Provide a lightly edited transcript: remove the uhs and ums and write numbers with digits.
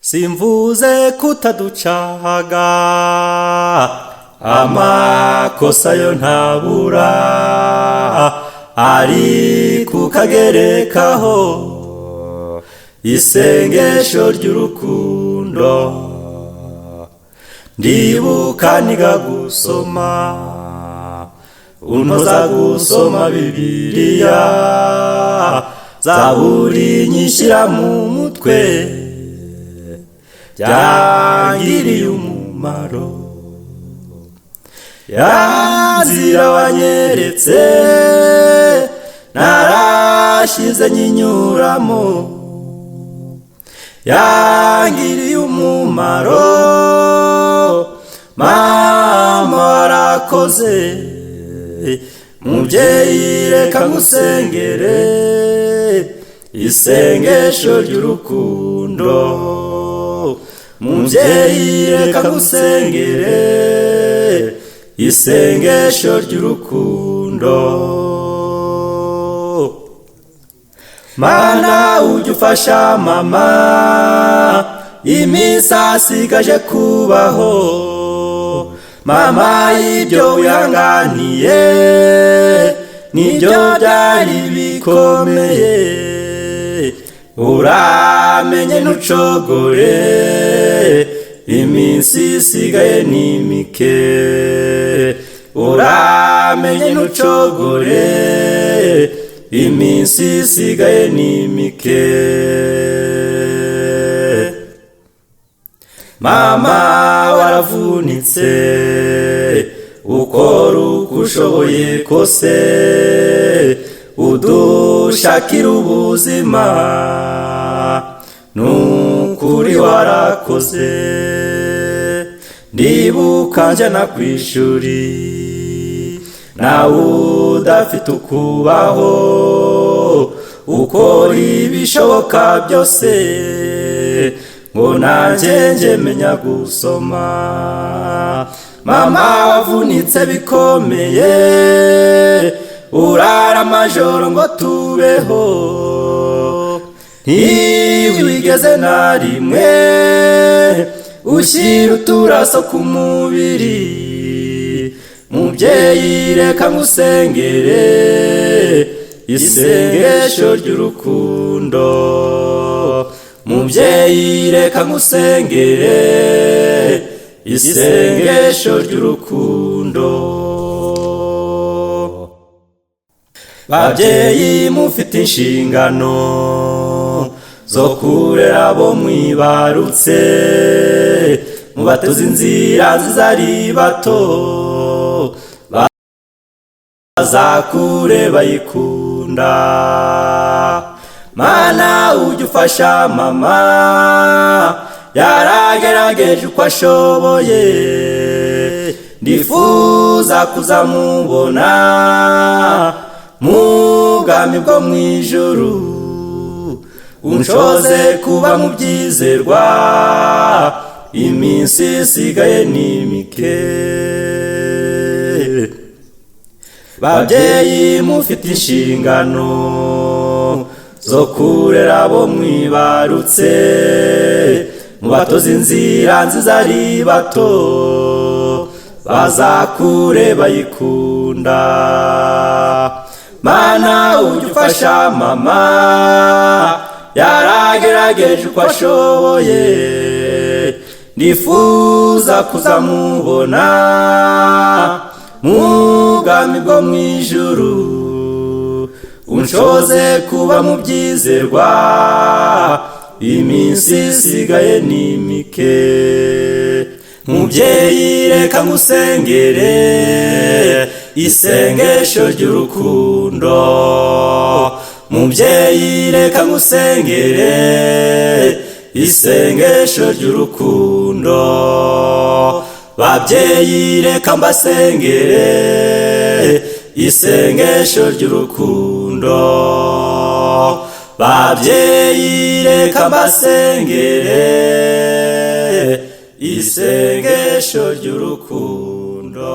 simvuze kutaducaga amakosa yo ntabura ari kukagerekaho isengesho ry'urukundo ndibuka niga gusoma untoza gusoma Bibiliya Zaburi nyishyira mu mutwe byangiriye umumaro yanzira wanyeretse narashize nyinyuramo yangiriye umumaro mama warakoze mubyeyi reka ngusengere isengesho ry'urukundo mubyeyi reka ngusengere isengesho ry'urukundo Mana ujya ufasha mama iminsi asigaje kubaho mama ibyo wihanganiye nibyo byari bikomeye uramenye ntucogore iminsi isigaye ni mike uramenye ntucogore iminsi isigaye ni mike mama waravunitse ukora uko ushoboye kose udushakira ubuzima nukuri warakoze ndibuka njyana ku ishuri nawe udafite ukubaho ukora ibishoboka byose ngo nanjye njye menya gusoma mama wavunitse bikomeye urara amajoro ngo tubeho ntiwigeze na rimwe ushyira uturaso ku mubiri mubyeyi reka ngusengere isengesho ry'urukundo mubyeyi reka ngusengere isengesho ry'urukundo babyeyi mufite inshingano zo kurera abo mwibarutse mubatoza inzira nziza ari bato bazakure bayikunda Mana ujya ufasha mama yaragerageje uko ashoboye ndifuza kuzamubona mu bwami bwo mu ijuru unshoze kuba mu byizerwa iminsi isigaye ni mike babyeyi mufite inshingano zo kurera abo mwibarutse mubatoza inzira nziza ari bato bazakure bayikunda Mana ujya ufasha mama yaragerageje uko ashoboye ndifuza kuzamubona mu bwami bwo mu ijuru unshoze kuba mu byizerwa iminsi isigaye ni mike mubyeyi reka ngusengere isengesho ry'urukundo mubyeyi reka ngusengere isengesho ry'urukundo babyeyi reka mbasengere isengesho ry'urukundo babyeyi reka mbasengere isengesho ry'urukundo